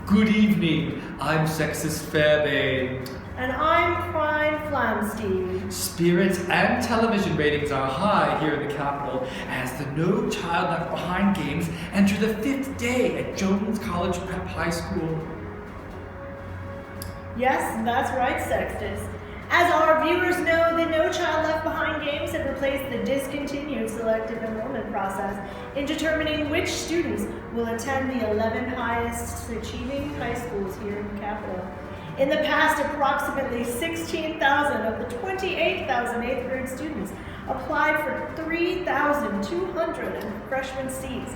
Good evening, I'm Sexist Fairbane. And I'm Prime Flamsteed. Spirits and television ratings are high here in the capital as the No Child Left Behind games enter the 5th day at Jones College Prep High School. Yes, that's right, Sextus. As our viewers know, the No Child Left Behind games have replaced the discontinued selective enrollment process in determining which students will attend the 11 highest achieving high schools here in the capital. In the past, approximately 16,000 of the 28,000 8th grade students applied for 3,200 freshman seats,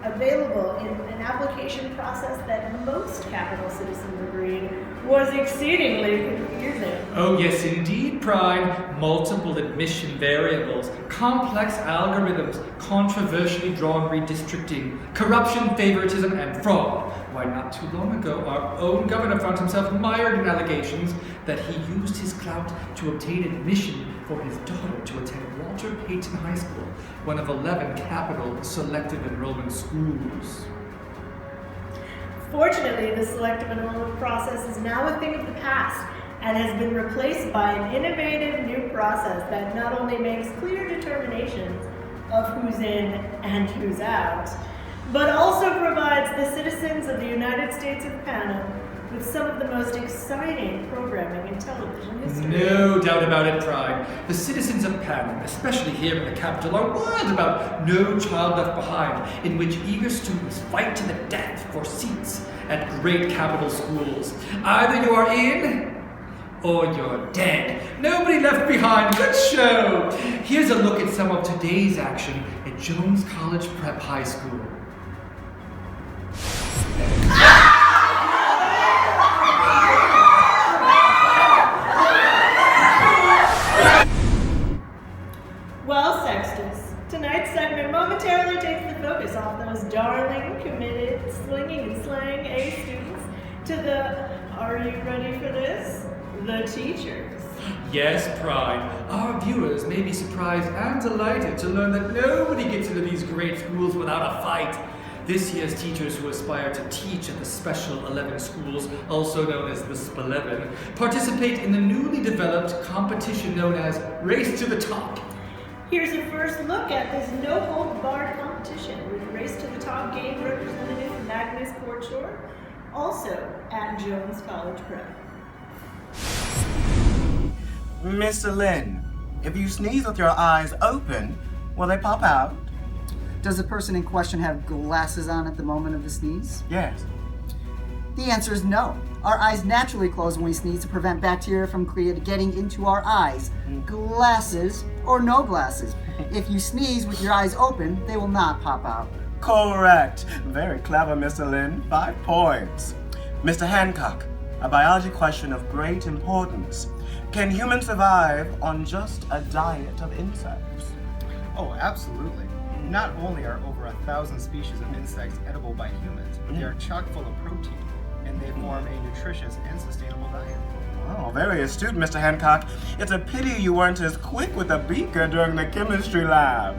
available in an application process that most capital citizens agreed was exceedingly confusing. Oh yes indeed, Prime. Multiple admission variables, complex algorithms, controversially drawn redistricting, corruption, favoritism, and fraud. Why, not too long ago, our own governor found himself mired in allegations that he used his clout to obtain admission for his daughter to attend Walter Payton High School, one of 11 capital selective enrollment schools. Fortunately, the selective enrollment process is now a thing of the past and has been replaced by an innovative new process that not only makes clear determinations of who's in and who's out, but also provides the citizens of the United States of Panem with some of the most exciting programming in television history. No doubt about it, Prime. The citizens of Panem, especially here in the capital, are wild about No Child Left Behind, in which eager students fight to the death for seats at great capital schools. Either you are in, or you're dead. Nobody left behind. Good show. Here's a look at some of today's action at Jones College Prep High School. Well, Sextus, tonight's segment momentarily takes the focus off those darling, committed, slinging and slaying A students to the, are you ready for this? The teachers. Yes, Prime. Our viewers may be surprised and delighted to learn that nobody gets into these great schools without a fight. This year's teachers who aspire to teach at the Special 11 schools, also known as the SPELEVEN, participate in the newly developed competition known as Race to the Top. Here's a first look at this no-hold-barred competition with Race to the Top game representative Magnus Portshore, also at Jones College Prep. Mr. Lin, if you sneeze with your eyes open, will they pop out? Does the person in question have glasses on at the moment of the sneeze? Yes. The answer is no. Our eyes naturally close when we sneeze to prevent bacteria from getting into our eyes. Glasses or no glasses. If you sneeze with your eyes open, they will not pop out. Correct. Very clever, Mr. Lin. 5 points. Mr. Hancock, a biology question of great importance. Can humans survive on just a diet of insects? Oh, absolutely. Not only are over 1,000 species of insects edible by humans, but they are chock full of protein, and they form a nutritious and sustainable diet. Oh, very astute, Mr. Hancock. It's a pity you weren't as quick with a beaker during the chemistry lab.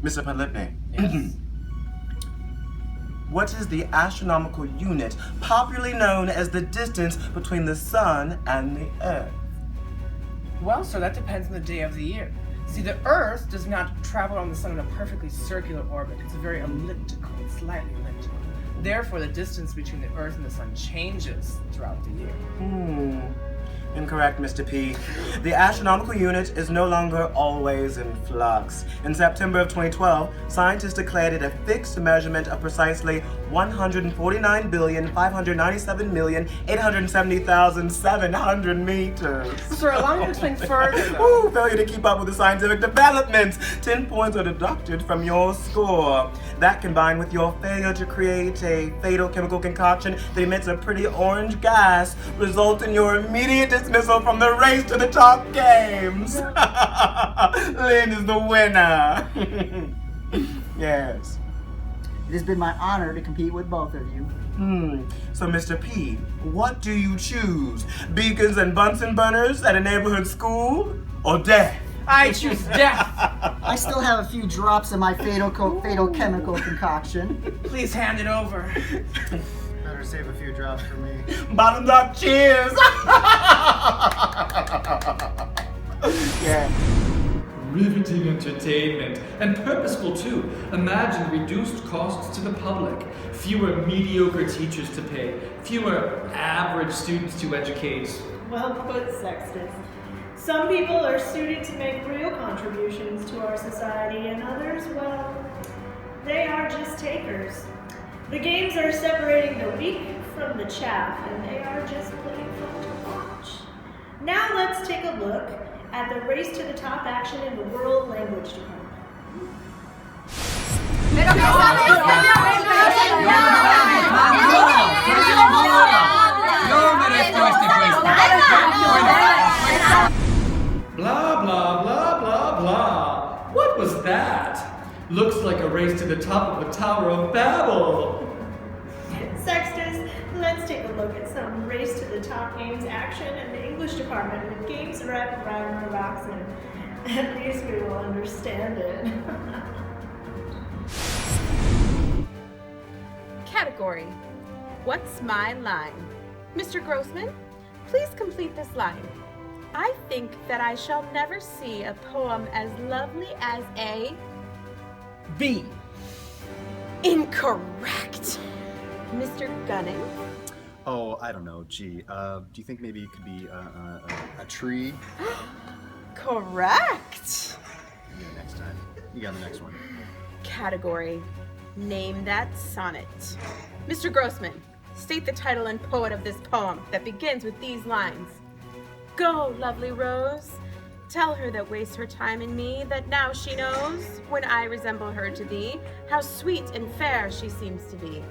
Mr. Palipne. Yes. What is the astronomical unit popularly known as the distance between the sun and the Earth? Well, sir, that depends on the day of the year. See, the Earth does not travel around the sun in a perfectly circular orbit. It's very elliptical, it's slightly elliptical. Therefore, the distance between the Earth and the sun changes throughout the year. Incorrect, Mr. P. The astronomical unit is no longer always in flux. In September of 2012, scientists declared it a fixed measurement of precisely 149,597,870,700 meters. Sir, allow me to explain further, though. Ooh, failure to keep up with the scientific developments. 10 points are deducted from your score. That combined with your failure to create a fatal chemical concoction that emits a pretty orange gas results in your immediate dismissal from the Race to the Top games. Lynn is the winner. Yes. It has been my honor to compete with both of you. So, Mr. P, what do you choose? Beacons and Bunsen burners at a neighborhood school? Or death I choose death. I still have a few drops of my fatal chemical concoction. Please hand it over. Better save a few drops for me. Bottoms up, cheers! Yeah. Riveting entertainment, and purposeful too. Imagine reduced costs to the public, fewer mediocre teachers to pay, fewer average students to educate. Well put, Sextus. Some people are suited to make real contributions to our society, and others, well, they are just takers. The games are separating the wheat from the chaff, and they are just plain fun to watch. Now let's take a look at the race to the top action in the World Language Department. Blah, blah, blah, blah, blah. What was that? Looks like a race to the top of the Tower of Babel. Sextus, let's take a look at some race to the top games action in the English department with Games Rep Rhymer Roxon. At least we will understand it. Category. What's my line? Mr. Grossman, please complete this line. I think that I shall never see a poem as lovely as a... B. Incorrect. Mr. Gunning? Oh, I don't know. Gee, do you think maybe it could be a tree? Correct. Yeah, next time. You got the next one. Category. Name that sonnet. Mr. Grossman, state the title and poet of this poem that begins with these lines. Go, lovely rose. Tell her that wastes her time in me, that now she knows, when I resemble her to thee, how sweet and fair she seems to be.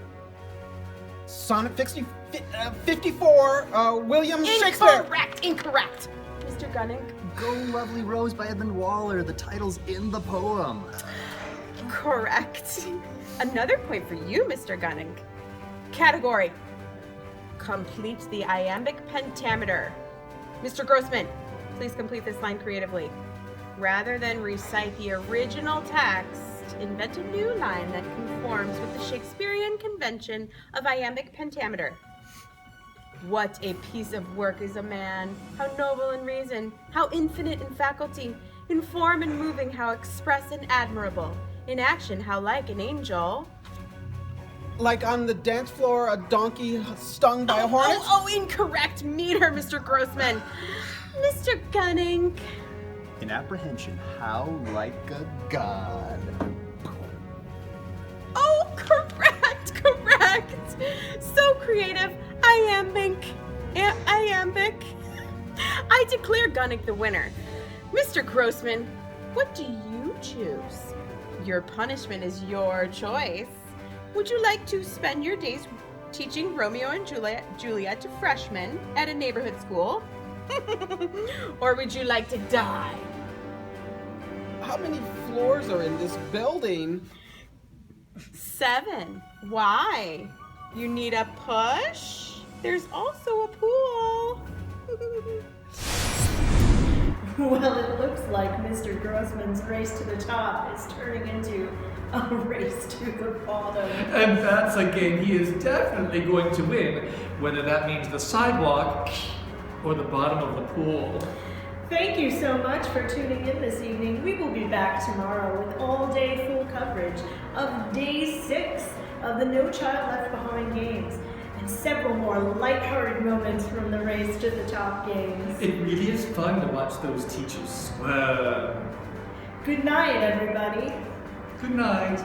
Sonnet 54, William Shakespeare. Incorrect. Mr. Gunning? Go Lovely Rose by Edmund Waller. The title's in the poem. Correct. Another point for you, Mr. Gunning. Category. Complete the iambic pentameter. Mr. Grossman, please complete this line creatively. Rather than recite the original text, invent a new line that conforms with the Shakespearean convention of iambic pentameter. What a piece of work is a man, how noble in reason, how infinite in faculty, in form and moving, how express and admirable, in action, how like an angel. Like on the dance floor, a donkey stung by a hornet? Oh, incorrect meter, Mr. Grossman. Mr. Gunning. In apprehension, how like a god. Oh, correct. So creative. Iambic. I declare Gunning the winner. Mr. Grossman, what do you choose? Your punishment is your choice. Would you like to spend your days teaching Romeo and Juliet to freshmen at a neighborhood school? Or would you like to die? How many floors are in this building? 7. Why? You need a push? There's also a pool. Well, it looks like Mr. Grossman's race to the top is turning into a race to the bottom. And that's a game he is definitely going to win, whether that means the sidewalk or the bottom of the pool. Thank you so much for tuning in this evening. We will be back tomorrow with all-day full coverage of Day 6 of the No Child Left Behind games and several more lighthearted moments from the Race to the Top games. It really is fun to watch those teachers squirm. Good night, everybody. Good night.